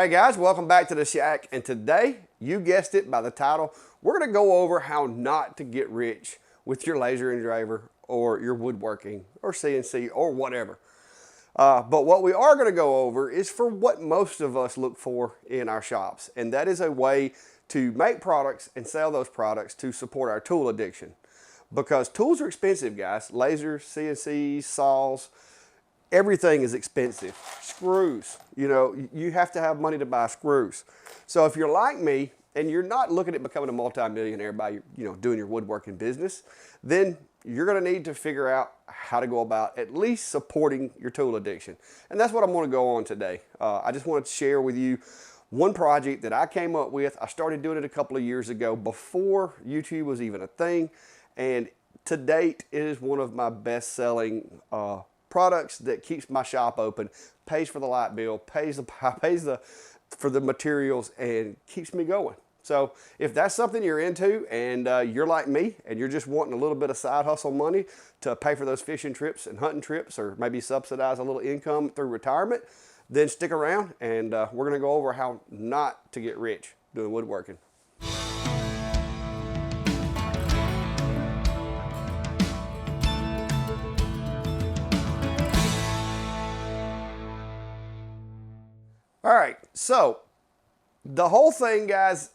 Hey guys, welcome back to the Shack, and today, you guessed it by the title, we're going to go over how not to get rich with your laser engraver or your woodworking or CNC or whatever. But what we are going to go over is for what most of us look for in our shops, and that is a way to make products and sell those products to support our tool addiction. Because tools are expensive, guys. Lasers, CNCs, saws, everything is expensive. Screws, you have to have money to buy screws. So if you're like me and you're not looking at becoming a multimillionaire by doing your woodworking business, then you're going to need to figure out how to go about at least supporting your tool addiction. And that's what I'm going to go on today. I just wanted to share with you one project that I came up with. I started doing it a couple of years ago before YouTube was even a thing. And to date, it is one of my best selling products that keeps my shop open, pays for the light bill, pays for the materials, and keeps me going. So if that's something you're into and you're like me and you're just wanting a little bit of side hustle money to pay for those fishing trips and hunting trips, or maybe subsidize a little income through retirement, then stick around and we're going to go over how not to get rich doing woodworking. All right, so the whole thing, guys,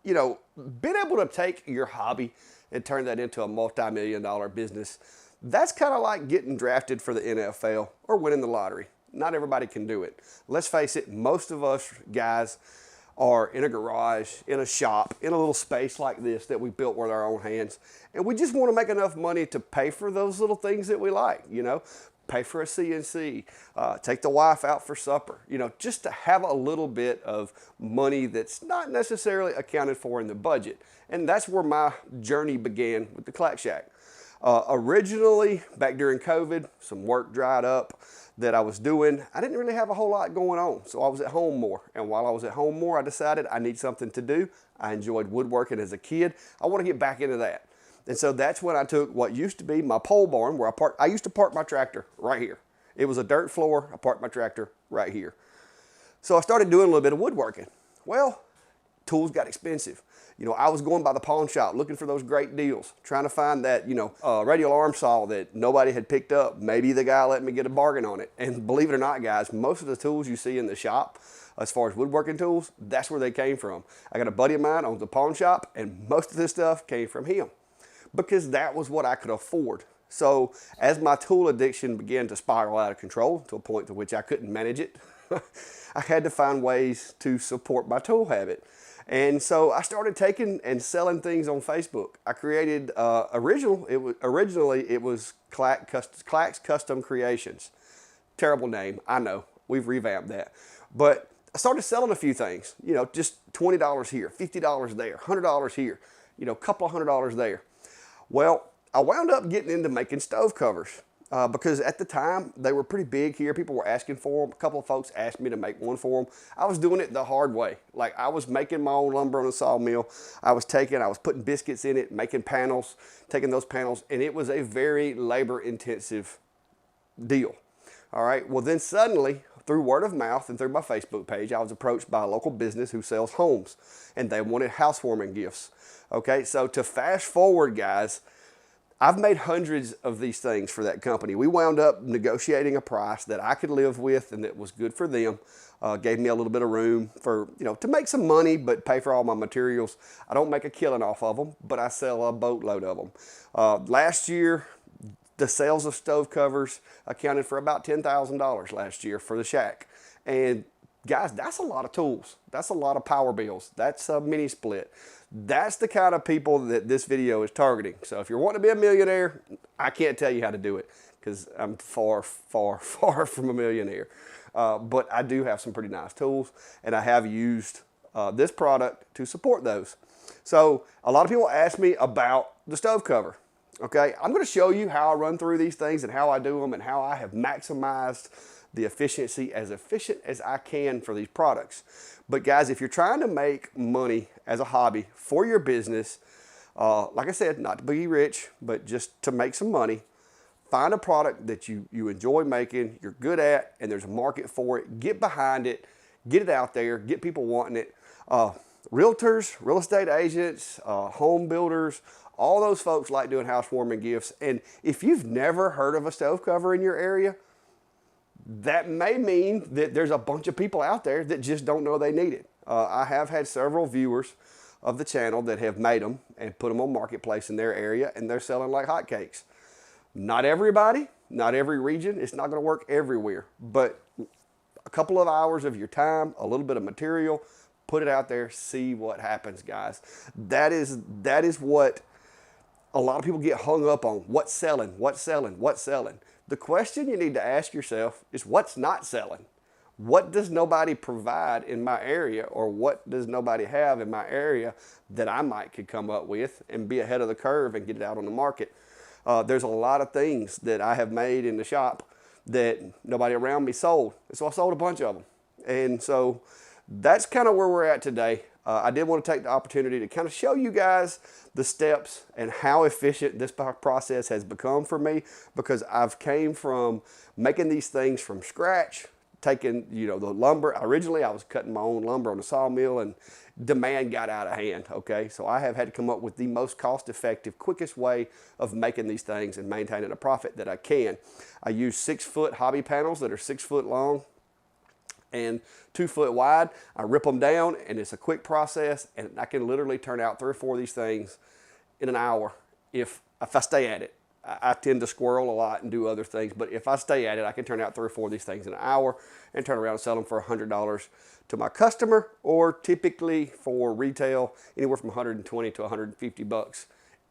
being able to take your hobby and turn that into a multi-million-dollar business, that's kind of like getting drafted for the NFL or winning the lottery. Not everybody can do it. Let's face it, most of us guys are in a garage, in a shop, in a little space like this that we built with our own hands, and we just want to make enough money to pay for those little things that we like, pay for a CNC, take the wife out for supper, just to have a little bit of money that's not necessarily accounted for in the budget. And that's where my journey began with the Clack Shack. Originally, back during COVID, some work dried up that I was doing. I didn't really have a whole lot going on, so I was at home more. And while I was at home more, I decided I need something to do. I enjoyed woodworking as a kid. I want to get back into that. And so that's when I took what used to be my pole barn, where I used to park my tractor right here. It was a dirt floor. I parked my tractor right here. So I started doing a little bit of woodworking. Well, tools got expensive. I was going by the pawn shop looking for those great deals, trying to find that, radial arm saw that nobody had picked up. Maybe the guy let me get a bargain on it. And believe it or not, guys, most of the tools you see in the shop, as far as woodworking tools, that's where they came from. I got a buddy of mine owns a pawn shop, and most of this stuff came from him, because that was what I could afford. So as my tool addiction began to spiral out of control to a point to which I couldn't manage it, I had to find ways to support my tool habit. And so I started taking and selling things on Facebook. I created, originally it was Clack's Custom Creations. Terrible name, I know, we've revamped that. But I started selling a few things, just $20 here, $50 there, $100 here, a couple of $100 there. Well, I wound up getting into making stove covers because at the time they were pretty big here. People were asking for them. A couple of folks asked me to make one for them. I was doing it the hard way. Like, I was making my own lumber on a sawmill. I was putting biscuits in it, making panels, taking those panels, and it was a very labor-intensive deal. All right, well then suddenly, through word of mouth and through my Facebook page, I was approached by a local business who sells homes, and they wanted housewarming gifts. Okay, so to fast forward, guys, I've made hundreds of these things for that company. We wound up negotiating a price that I could live with and that was good for them. Gave me a little bit of room for, to make some money, but pay for all my materials. I don't make a killing off of them, but I sell a boatload of them. Last year, the sales of stove covers accounted for about $10,000 last year for the shack. And guys, that's a lot of tools. That's a lot of power bills. That's a mini split. That's the kind of people that this video is targeting. So if you're wanting to be a millionaire, I can't tell you how to do it because I'm far, far, far from a millionaire. But I do have some pretty nice tools, and I have used this product to support those. So a lot of people ask me about the stove cover. Okay, I'm going to show you how I run through these things and how I do them and how I have maximized the efficiency as efficient as I can for these products. But guys, if you're trying to make money as a hobby for your business, like I said, not to be rich, but just to make some money, find a product that you enjoy making, you're good at, and there's a market for it. Get behind it Get it out there, get people wanting it. Realtors, real estate agents, home builders, all those folks like doing housewarming gifts. And if you've never heard of a stove cover in your area, that may mean that there's a bunch of people out there that just don't know they need it. I have had several viewers of the channel that have made them and put them on Marketplace in their area, and they're selling like hotcakes. Not everybody, not every region, it's not going to work everywhere, but a couple of hours of your time, a little bit of material, put it out there, see what happens, guys. That is what a lot of people get hung up on. What's selling, what's selling, what's selling. The question you need to ask yourself is, what's not selling? What does nobody provide in my area, or what does nobody have in my area that I might could come up with and be ahead of the curve and get it out on the market? There's a lot of things that I have made in the shop that nobody around me sold. So I sold a bunch of them. And so that's kind of where we're at today. I did want to take the opportunity to kind of show you guys the steps and how efficient this process has become for me, because I've came from making these things from scratch, taking, you know, the lumber. Originally, I was cutting my own lumber on the sawmill, and demand got out of hand, okay? So I have had to come up with the most cost-effective, quickest way of making these things and maintaining a profit that I can. I use 6-foot hobby panels that are 6 foot long and 2 foot wide. I rip them down, and it's a quick process, and I can literally turn out 3 or 4 of these things in an hour if I stay at it. I tend to squirrel a lot and do other things, but if I stay at it, I can turn out 3 or 4 of these things in an hour and turn around and sell them for $100 to my customer, or typically for retail, anywhere from 120 to 150 bucks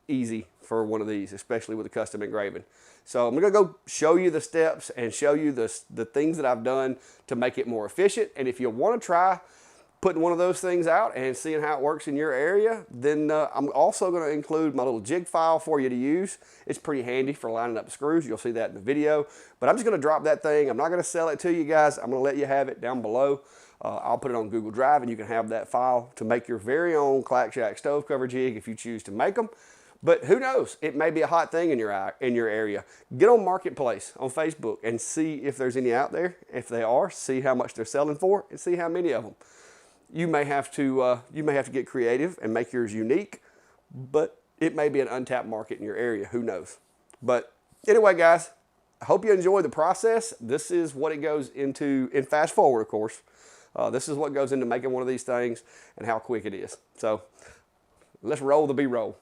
easy for one of these, especially with a custom engraving. So I'm gonna go show you the steps and show you the things that I've done to make it more efficient. And if you wanna try putting one of those things out and seeing how it works in your area, then I'm also gonna include my little jig file for you to use. It's pretty handy for lining up screws. You'll see that in the video. But I'm just gonna drop that thing. I'm not gonna sell it to you guys. I'm gonna let you have it down below. I'll put it on Google Drive, and you can have that file to make your very own Clack stove cover jig if you choose to make them. But who knows? It may be a hot thing in your area. Get on Marketplace on Facebook and see if there's any out there. If they are, see how much they're selling for and see how many of them. You may have to get creative and make yours unique, but it may be an untapped market in your area. Who knows? But anyway, guys, I hope you enjoy the process. This is what it goes into, and fast forward, of course. This is what goes into making one of these things and how quick it is. So let's roll the B-roll.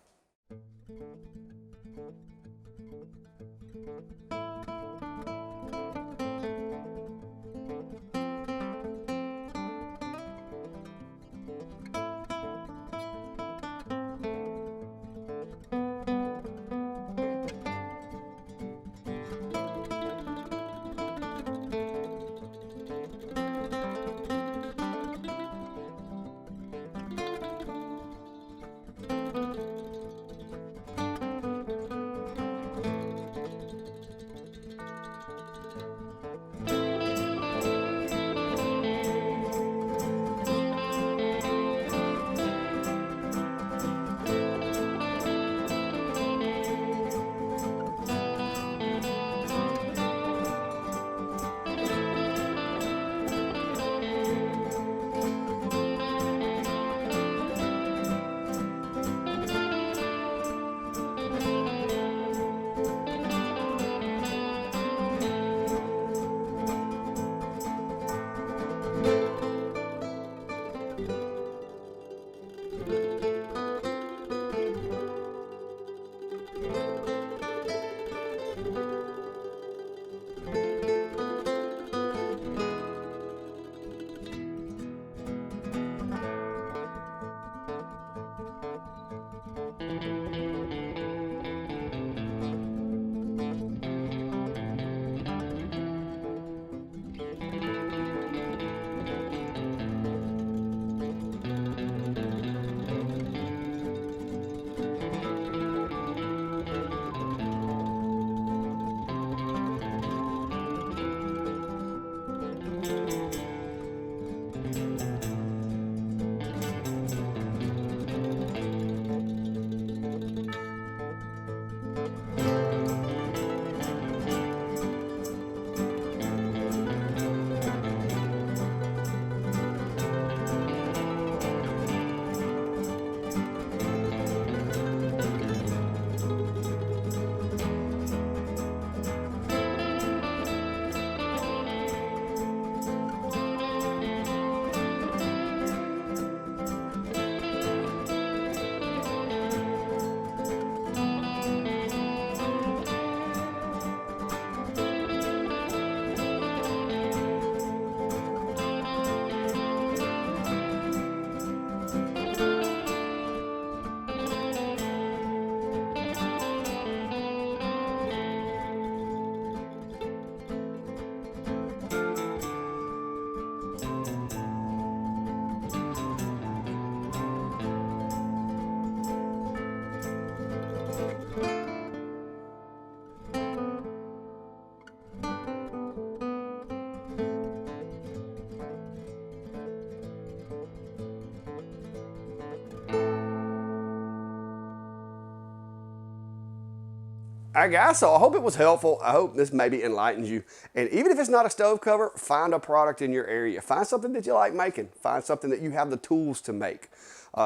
All right, guys, so I hope it was helpful. I hope this maybe enlightens you. And even if it's not a stove cover, find a product in your area. Find something that you like making. Find something that you have the tools to make.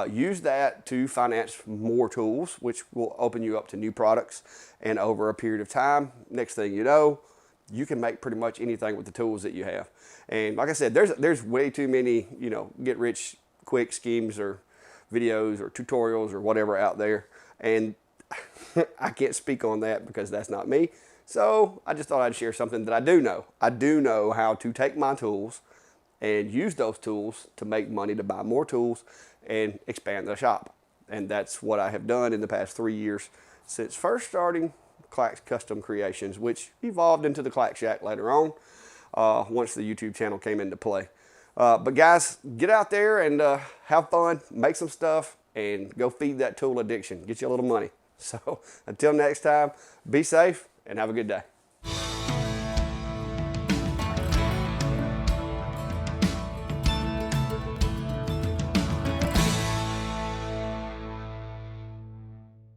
Use that to finance more tools, which will open you up to new products. And over a period of time, next thing you know, you can make pretty much anything with the tools that you have. And like I said, there's way too many, get rich quick schemes or videos or tutorials or whatever out there. And I can't speak on that because that's not me. So I just thought I'd share something that I do know. I do know how to take my tools and use those tools to make money to buy more tools and expand the shop. And that's what I have done in the past 3 years since first starting Clack's Custom Creations, which evolved into the Clack Shack later on once the YouTube channel came into play. But guys, get out there and have fun, make some stuff, and go feed that tool addiction. Get you a little money. So until next time, be safe and have a good day.